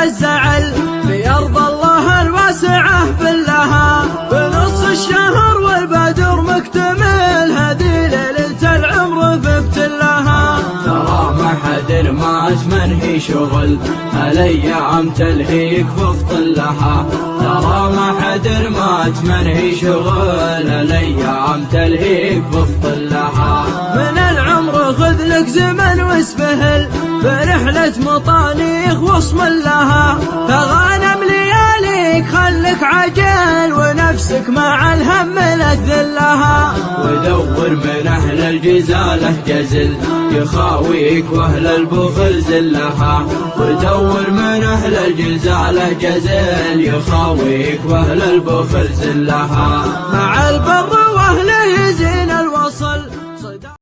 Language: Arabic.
الزعل في أرض الله الواسعة فلها بنص الشهر والبدر مكتمل هذه ليلة العمر في ابتلها. ترى ما حد ما أجمل هي شغل هالأيام تلهيك بفضلها. ترى ما حد ما أجمل هي شغل هالأيام تلهيك بفضلها. من العمر خذ لك زمن واسبهل برحلة مطانيخ وصم لها. تغانم لياليك خلك عجل ونفسك مع الهم لا تذلها. ودور من أهل الجزالة جزل يخاويك وأهل البخل زلها. ودور من أهل الجزالة جزل يخاويك وأهل البخل زلها. مع البر وأهله زين